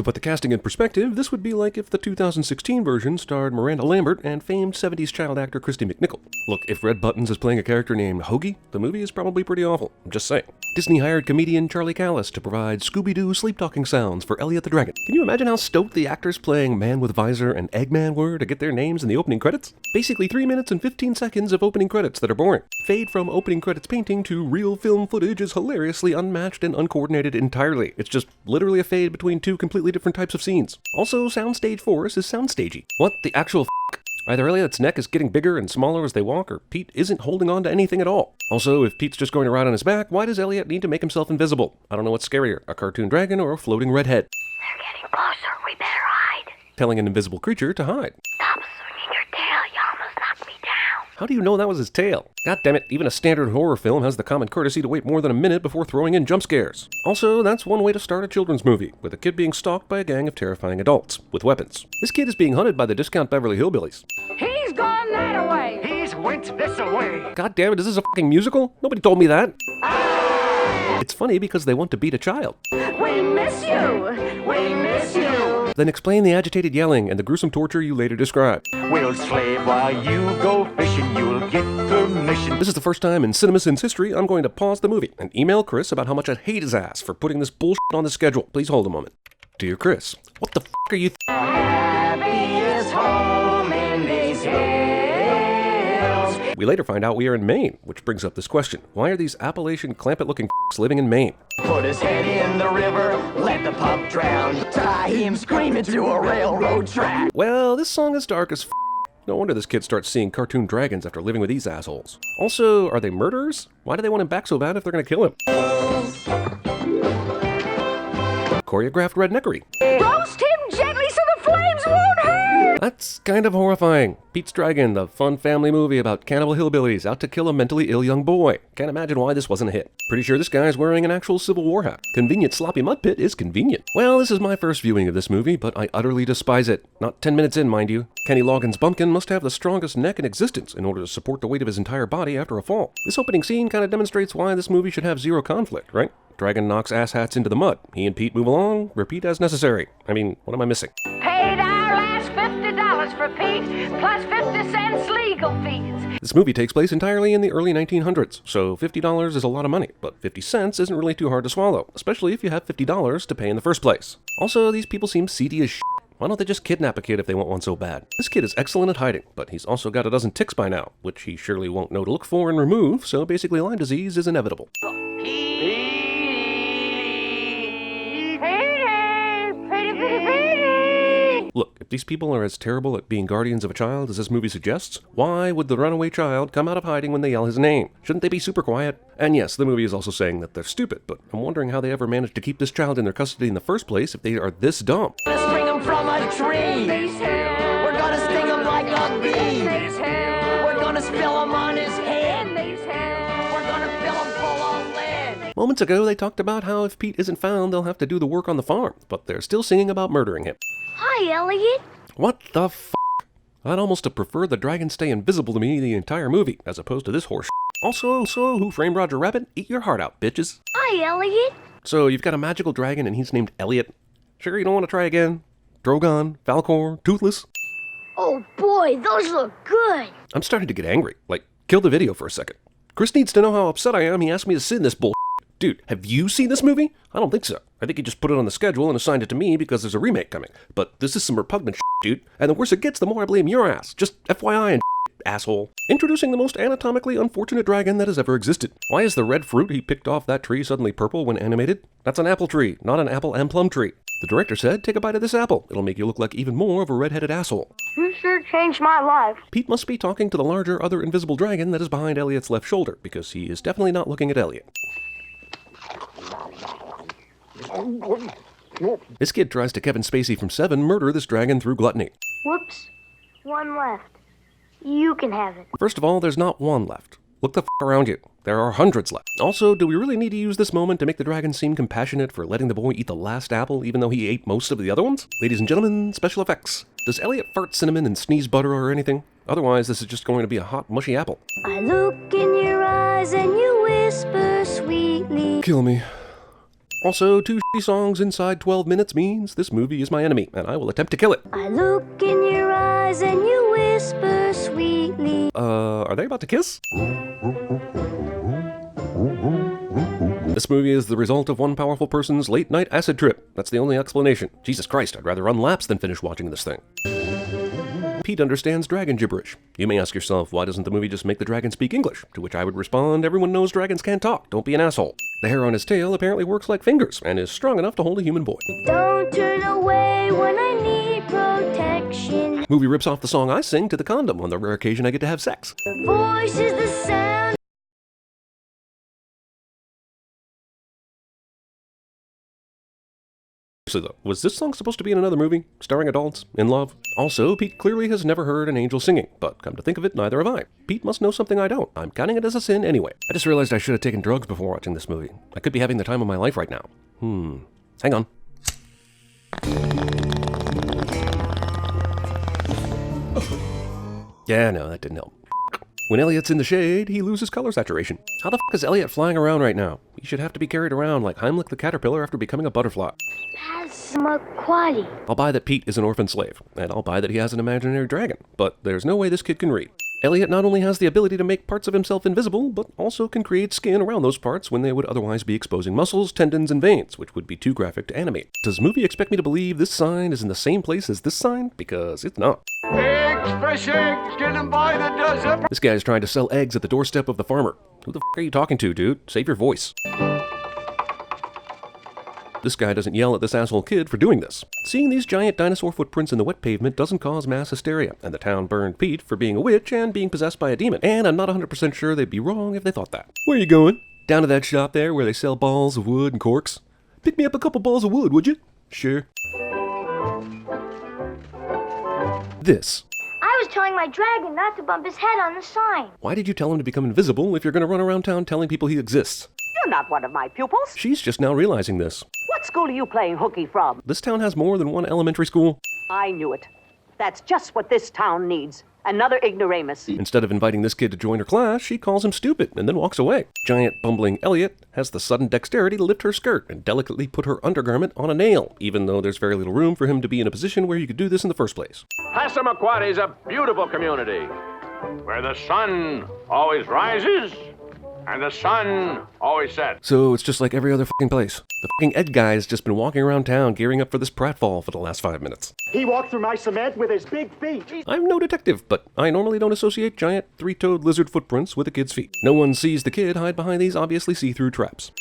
put the casting in perspective, this would be like if the 2016 version starred Miranda Lambert and famed 70s child actor Christy McNichol. Look, if Red Buttons is playing a character named Hoagie, the movie is probably pretty awful. I'm just saying. Disney hired comedian Charlie Callis to provide Scooby-Doo sleep-talking sounds for Elliot the Dragon. Can you imagine how stoked the actors playing Man with Visor and Eggman were to get their names in the opening credits? Basically 3 minutes and 15 seconds of opening credits that are boring. Fade from opening credits painting to real film footage is hilariously unmatched and uncoordinated entirely. It's just literally a fade between two completely different types of scenes. Also, soundstage for us is soundstagey. What the actual f***? Either Elliot's neck is getting bigger and smaller as they walk, or Pete isn't holding on to anything at all. Also, if Pete's just going to ride on his back, why does Elliot need to make himself invisible? I don't know what's scarier, a cartoon dragon or a floating redhead. They're getting closer, we better hide. Telling an invisible creature to hide. Stop swinging your tail, you almost knocked me down. How do you know that was his tail? God damn it, even a standard horror film has the common courtesy to wait more than a minute before throwing in jump scares. Also, that's one way to start a children's movie, with a kid being stalked by a gang of terrifying adults, with weapons. This kid is being hunted by the discount Beverly Hillbillies. He's gone that way. He's went this away. God damn it, is this a fucking musical? Nobody told me that. It's funny because they want to beat a child. We miss you. We miss you. Then explain the agitated yelling and the gruesome torture you later describe. We'll slave while you go fishing. You'll get permission. This is the first time in CinemaSins history I'm going to pause the movie and email Chris about how much I hate his ass for putting this bullshit on the schedule. Please hold a moment. Dear Chris, what the f*** are you Happiest home in these hills. We later find out we are in Maine, which brings up this question. Why are these Appalachian clampet-looking f***s living in Maine? Put his head in the river, let the pup drown. Tie him screaming to a railroad track. Well, this song is dark as f***. No wonder this kid starts seeing cartoon dragons after living with these assholes. Also, are they murderers? Why do they want him back so bad if they're gonna kill him? Choreographed redneckery. Roast him gently so the flames won't hurt. That's kind of horrifying. Pete's Dragon, the fun family movie about cannibal hillbillies out to kill a mentally ill young boy. Can't imagine why this wasn't a hit. Pretty sure this guy's wearing an actual Civil War hat. Convenient sloppy mud pit is convenient. Well, this is my first viewing of this movie, but I utterly despise it. Not 10 minutes in, mind you. Kenny Loggins' bumpkin must have the strongest neck in existence in order to support the weight of his entire body after a fall. This opening scene kind of demonstrates why this movie should have zero conflict, right? Dragon knocks asshats into the mud. He and Pete move along, repeat as necessary. I mean, what am I missing? Paid our last $50 for Pete, plus 50 cents legal fees. This movie takes place entirely in the early 1900s, so $50 is a lot of money, but 50 cents isn't really too hard to swallow, especially if you have $50 to pay in the first place. Also, these people seem seedy as shit. Why don't they just kidnap a kid if they want one so bad? This kid is excellent at hiding, but he's also got a dozen ticks by now, which he surely won't know to look for and remove, so basically Lyme disease is inevitable. Look, if these people are as terrible at being guardians of a child as this movie suggests, why would the runaway child come out of hiding when they yell his name? Shouldn't they be super quiet? And yes, the movie is also saying that they're stupid, but I'm wondering how they ever managed to keep this child in their custody in the first place if they are this dumb. We're gonna string him from a tree. We're gonna sting him like a bee. We're gonna spill him on his head. We're gonna fill him full of lead. Moments ago, they talked about how if Pete isn't found, they'll have to do the work on the farm, but they're still singing about murdering him. Hi, Elliot. What the f***? I'd almost have preferred the dragon stay invisible to me the entire movie, as opposed to this horse. Also, Who Framed Roger Rabbit? Eat your heart out, bitches. Hi, Elliot. So, you've got a magical dragon and he's named Elliot? Sure you don't want to try again? Drogon, Falcor, Toothless? Oh boy, those look good. I'm starting to get angry. Like, kill the video for a second. Chris needs to know how upset I am he asked me to sit in this bull. Dude, have you seen this movie? I don't think so. I think he just put it on the schedule and assigned it to me because there's a remake coming. But this is some repugnant dude. And the worse it gets, the more I blame your ass. Just FYI and asshole. Introducing the most anatomically unfortunate dragon that has ever existed. Why is the red fruit he picked off that tree suddenly purple when animated? That's an apple tree, not an apple and plum tree. The director said, take a bite of this apple. It'll make you look like even more of a red-headed asshole. You sure changed my life. Pete must be talking to the larger other invisible dragon that is behind Elliot's left shoulder, because he is definitely not looking at Elliot. This kid tries to Kevin Spacey from Seven murder this dragon through gluttony. Whoops. One left. You can have it. First of all, there's not one left. Look the f*** around you. There are hundreds left. Also, do we really need to use this moment to make the dragon seem compassionate for letting the boy eat the last apple even though he ate most of the other ones? Ladies and gentlemen, special effects. Does Elliot fart cinnamon and sneeze butter or anything? Otherwise, this is just going to be a hot, mushy apple. I look in your eyes and you whisper sweetly. Kill me. Also, 2 shitty songs inside 12 minutes means this movie is my enemy, and I will attempt to kill it. I look in your eyes and you whisper sweetly. Are they about to kiss? This movie is the result of one powerful person's late-night acid trip. That's the only explanation. Jesus Christ, I'd rather run laps than finish watching this thing. Pete understands dragon gibberish. You may ask yourself, why doesn't the movie just make the dragon speak English? To which I would respond, everyone knows dragons can't talk, don't be an asshole. The hair on his tail apparently works like fingers, and is strong enough to hold a human boy. Don't turn away when I need protection. Movie rips off the song I sing to the condom on the rare occasion I get to have sex. Your voice is the sound. Seriously though, was this song supposed to be in another movie, starring adults, in love? Also, Pete clearly has never heard an angel singing, but come to think of it, neither have I. Pete must know something I don't. I'm counting it as a sin anyway. I just realized I should have taken drugs before watching this movie. I could be having the time of my life right now. Hang on. Yeah, no, that didn't help. When Elliot's in the shade, he loses color saturation. How the f*** is Elliot flying around right now? He should have to be carried around like Heimlich the caterpillar after becoming a butterfly. Passamaquoddy. I'll buy that Pete is an orphan slave, and I'll buy that he has an imaginary dragon, but there's no way this kid can read. Elliot not only has the ability to make parts of himself invisible, but also can create skin around those parts when they would otherwise be exposing muscles, tendons, and veins, which would be too graphic to animate. Does movie expect me to believe this sign is in the same place as this sign? Because it's not. Eggs, fresh eggs, get them by the dozen. This guy's trying to sell eggs at the doorstep of the farmer. Who the f*** are you talking to, dude? Save your voice. This guy doesn't yell at this asshole kid for doing this. Seeing these giant dinosaur footprints in the wet pavement doesn't cause mass hysteria, and the town burned Pete for being a witch and being possessed by a demon, and I'm not 100% sure they'd be wrong if they thought that. Where are you going? Down to that shop there where they sell balls of wood and corks? Pick me up a couple balls of wood, would you? Sure. This. I was telling my dragon not to bump his head on the sign. Why did you tell him to become invisible if you're going to run around town telling people he exists? You're not one of my pupils. She's just now realizing this. What school are you playing hooky from? This town has more than one elementary school. I knew it. That's just what this town needs. Another ignoramus. Instead of inviting this kid to join her class, she calls him stupid and then walks away. Giant bumbling Elliot has the sudden dexterity to lift her skirt and delicately put her undergarment on a nail, even though there's very little room for him to be in a position where he could do this in the first place. Passamaquoddy is a beautiful community where the sun always rises and the sun always sets. So it's just like every other fucking place. The fucking Ed guy's just been walking around town gearing up for this pratfall for the last 5 minutes. He walked through my cement with his big feet. I'm no detective, but I normally don't associate giant three-toed lizard footprints with a kid's feet. No one sees the kid hide behind these obviously see-through traps.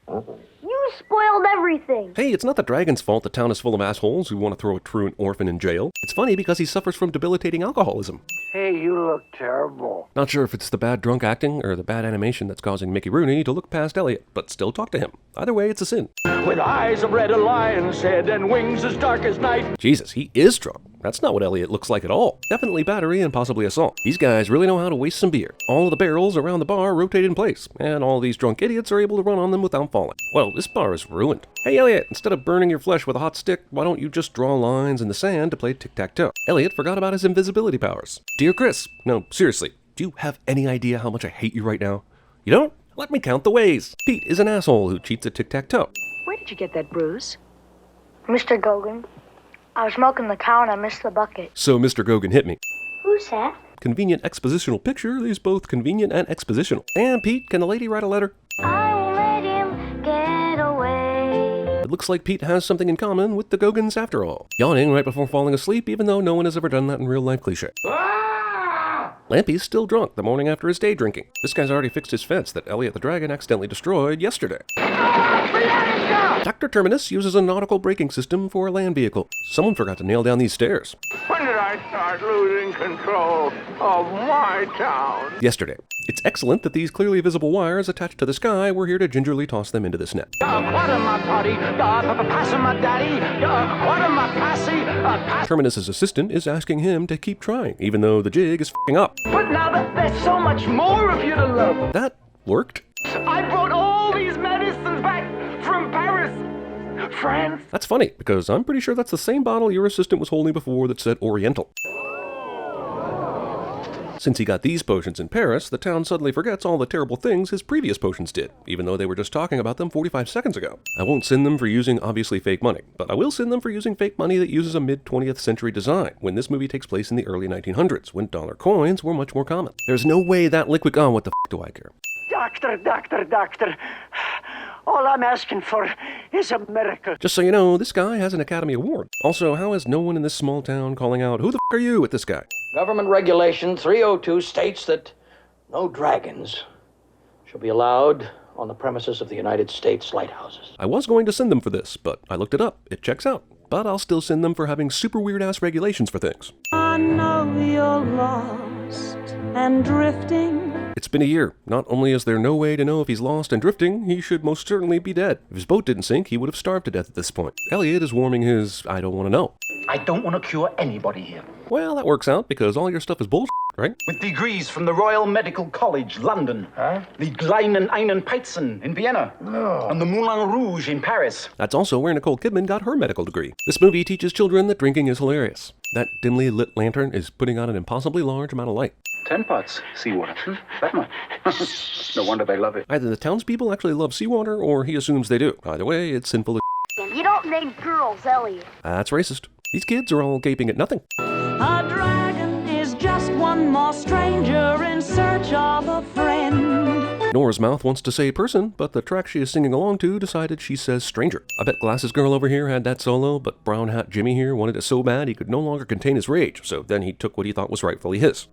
Elliot, you spoiled everything. Hey, it's not the dragon's fault the town is full of assholes who want to throw a truant orphan in jail. It's funny because he suffers from debilitating alcoholism. Hey, you look terrible. Not sure if it's the bad drunk acting or the bad animation that's causing Mickey Rooney to look past Elliot, but still talk to him. Either way, it's a sin. With eyes of red, a lion's head, and wings as dark as night. Jesus, he is drunk. That's not what Elliot looks like at all. Definitely battery and possibly assault. These guys really know how to waste some beer. All of the barrels around the bar rotate in place, and all these drunk idiots are able to run on them without falling. Well, this bar is ruined. Hey Elliot, instead of burning your flesh with a hot stick, why don't you just draw lines in the sand to play tic-tac-toe? Elliot forgot about his invisibility powers. Dear Chris, no, seriously, do you have any idea how much I hate you right now? You don't? Let me count the ways. Pete is an asshole who cheats at tic-tac-toe. Where did you get that bruise? Mr. Gogan, I was milking the cow and I missed the bucket. So Mr. Gogan hit me. Who's that? Convenient expositional picture is both convenient and expositional. And Pete, can the lady write a letter? I won't let him get away. It looks like Pete has something in common with the Gogans after all. Yawning right before falling asleep, even though no one has ever done that in real life cliché. Lampy's still drunk the morning after his day drinking. This guy's already fixed his fence that Elliot the Dragon accidentally destroyed yesterday. Dr. Terminus uses a nautical braking system for a land vehicle. Someone forgot to nail down these stairs. When did I start losing control of my town? Yesterday. It's excellent that these clearly visible wires attached to the sky were here to gingerly toss them into this net. What am I, potty? Passing my daddy? What am I, passy? Terminus's assistant is asking him to keep trying, even though the jig is f***ing up. But now that there's so much more of you to love. That worked? I brought all these medicines back from Paris, France. That's funny, because I'm pretty sure that's the same bottle your assistant was holding before that said Oriental. Since he got these potions in Paris, the town suddenly forgets all the terrible things his previous potions did, even though they were just talking about them 45 seconds ago. I won't sin them for using obviously fake money, but I will sin them for using fake money that uses a mid-20th century design, when this movie takes place in the early 1900s, when dollar coins were much more common. There's no way that liquid... Oh, what the f do I care? Doctor. All I'm asking for is a miracle. Just so you know, this guy has an Academy Award. Also, how is no one in this small town calling out, "Who the f are you?" at this guy? Government Regulation 302 states that no dragons shall be allowed on the premises of the United States lighthouses. I was going to send them for this, but I looked it up. It checks out. But I'll still send them for having super weird-ass regulations for things. I know you're lost and drifting. It's been a year. Not only is there no way to know if he's lost and drifting, he should most certainly be dead. If his boat didn't sink, he would have starved to death at this point. Elliot is warming his I don't want to know. I don't want to cure anybody here. Well, that works out because all your stuff is bullshit, right? With degrees from the Royal Medical College, London. The Kleinen Einen Peitzen in Vienna. And the Moulin Rouge in Paris. That's also where Nicole Kidman got her medical degree. This movie teaches children that drinking is hilarious. That dimly lit lantern is putting out an impossibly large amount of light. 10 parts seawater. That much. No wonder they love it. Either the townspeople actually love seawater, or he assumes they do. Either way, it's sinful as You don't name girls Elliot. That's racist. These kids are all gaping at nothing. A dragon is just one more stranger in search of a friend. Nora's mouth wants to say person, but the track she is singing along to decided she says stranger. I bet Glasses Girl over here had that solo, but Brown Hat Jimmy here wanted it so bad he could no longer contain his rage, so then he took what he thought was rightfully his.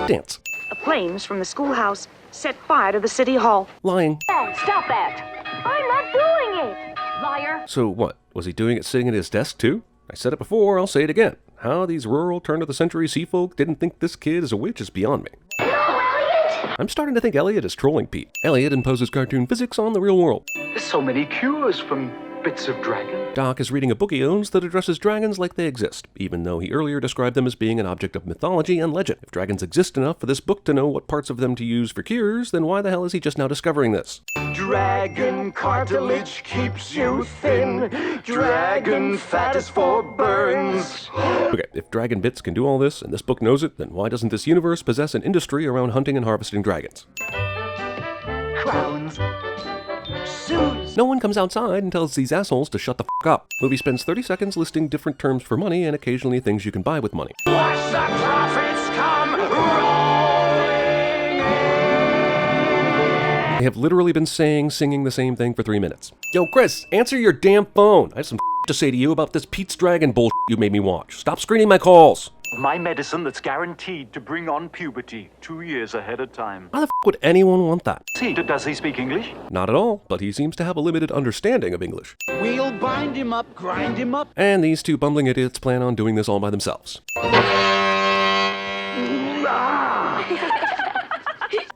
Dance. The flames from the schoolhouse set fire to the city hall. Lying. Oh, stop that! I'm not doing it. Liar. So what? Was he doing it sitting at his desk too? I said it before, I'll say it again. How these rural turn-of-the-century sea folk didn't think this kid is a witch is beyond me. No, Elliot! I'm starting to think Elliot is trolling Pete. Elliot imposes cartoon physics on the real world. There's so many cures from bits of dragon. Doc is reading a book he owns that addresses dragons like they exist, even though he earlier described them as being an object of mythology and legend. If dragons exist enough for this book to know what parts of them to use for cures, then why the hell is he just now discovering this? Dragon cartilage keeps you thin. Dragon fat is for burns. Okay, if dragon bits can do all this, and this book knows it, then why doesn't this universe possess an industry around hunting and harvesting dragons? Crowns. Suits. No one comes outside and tells these assholes to shut the f*** up. Movie spends 30 seconds listing different terms for money and occasionally things you can buy with money. Watch the profits come rolling in. They have literally been singing the same thing for 3 minutes. Yo, Chris, answer your damn phone. I have some to say to you about this Pete's Dragon bullshit you made me watch. Stop screening my calls. My medicine that's guaranteed to bring on puberty 2 years ahead of time. Why the f*** would anyone want that? Does he speak English? Not at all, but he seems to have a limited understanding of English. We'll bind him up, grind him up. And these two bumbling idiots plan on doing this all by themselves.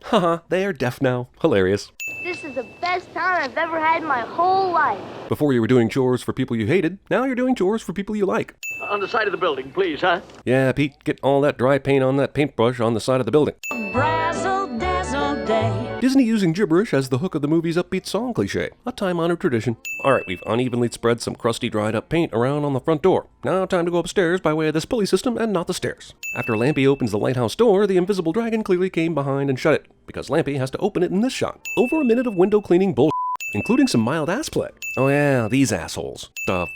Haha, they are deaf now. Hilarious. This is the best time I've ever had in my whole life. Before you were doing chores for people you hated, now you're doing chores for people you like. On the side of the building, please, huh? Yeah, Pete, get all that dry paint on that paintbrush on the side of the building. Brazzle dazzle day. Disney using gibberish as the hook of the movie's upbeat song cliche. A time-honored tradition. Alright, we've unevenly spread some crusty dried up paint around on the front door. Now time to go upstairs by way of this pulley system and not the stairs. After Lampy opens the lighthouse door, the invisible dragon clearly came behind and shut it, because Lampy has to open it in this shot. Over a minute of window cleaning bullshit, including some mild ass play. Oh yeah, these assholes. The f***?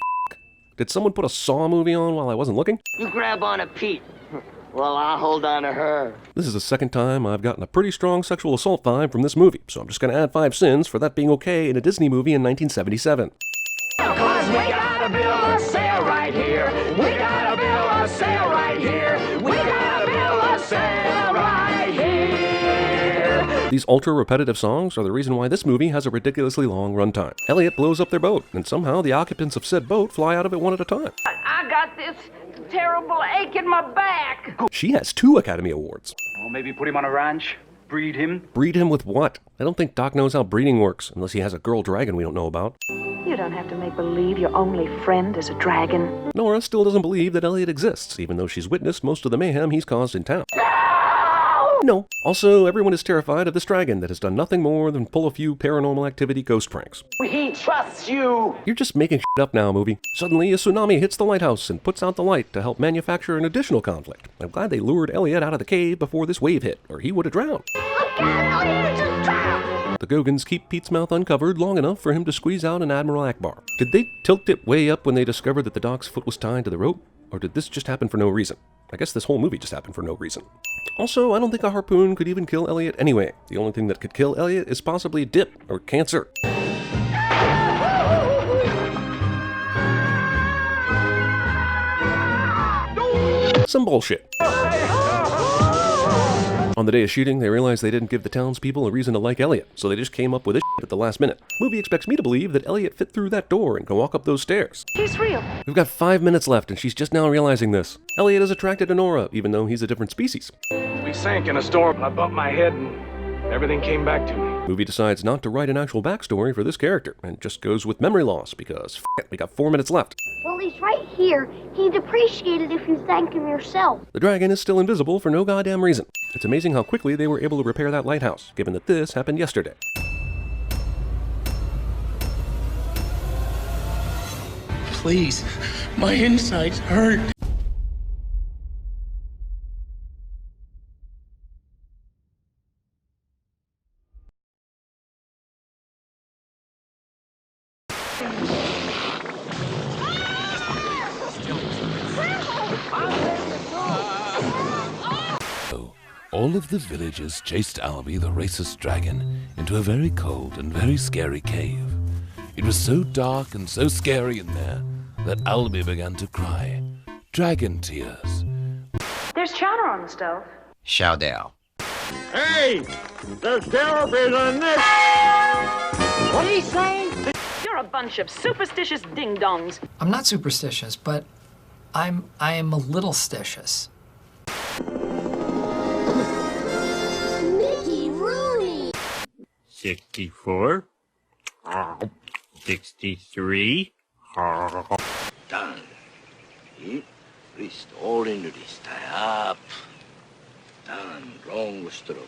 Did someone put a Saw movie on while I wasn't looking? You grab on to Pete. Well, I'll hold on to her. This is the second time I've gotten a pretty strong sexual assault vibe from this movie, so I'm just gonna add 5 sins for that being okay in a Disney movie in 1977. Cause we gotta build a sail right here. We gotta build a sail right here. We gotta build a sail right here. These ultra-repetitive songs are the reason why this movie has a ridiculously long runtime. Elliot blows up their boat, and somehow the occupants of said boat fly out of it one at a time. I got this terrible ache in my back. She has 2 Academy Awards. Or maybe put him on a ranch, breed him. Breed him with what? I don't think Doc knows how breeding works, unless he has a girl dragon we don't know about. You don't have to make believe your only friend is a dragon. Nora still doesn't believe that Elliot exists, even though she's witnessed most of the mayhem he's caused in town. No! No. Also, everyone is terrified of this dragon that has done nothing more than pull a few Paranormal Activity ghost pranks. He trusts you. You're just making shit up now, movie. Suddenly, a tsunami hits the lighthouse and puts out the light to help manufacture an additional conflict. I'm glad they lured Elliot out of the cave before this wave hit, or he would have drowned. The Gogans keep Pete's mouth uncovered long enough for him to squeeze out an Admiral Akbar. Did they tilt it way up when they discovered that the dog's foot was tied to the rope? Or did this just happen for no reason? I guess this whole movie just happened for no reason. Also, I don't think a harpoon could even kill Elliot anyway. The only thing that could kill Elliot is possibly dip or cancer. Some bullshit. On the day of shooting, they realized they didn't give the townspeople a reason to like Elliot, so they just came up with this shit at the last minute. Movie expects me to believe that Elliot fit through that door and can walk up those stairs. He's real. We've got 5 minutes left, and she's just now realizing this. Elliot is attracted to Nora, even though he's a different species. We sank in a storm. I bumped my head and everything came back to me. Movie decides not to write an actual backstory for this character, and just goes with memory loss, because f it, we got 4 minutes left. Well, he's right here. He'd appreciate it if you thank him yourself. The dragon is still invisible for no goddamn reason. It's amazing how quickly they were able to repair that lighthouse, given that this happened yesterday. Please, my insides hurt. All of the villagers chased Albie, the racist dragon, into a very cold and very scary cave. It was so dark and so scary in there that Albie began to cry. Dragon tears. There's chowder on the stove. Chowder. Hey! There's therapy on this! What are you saying? You're a bunch of superstitious ding-dongs. I'm not superstitious, but I am a little stitious. Mickey Rooney! 64. 63. Done. Restore and restore up. Done. Wrong stroke.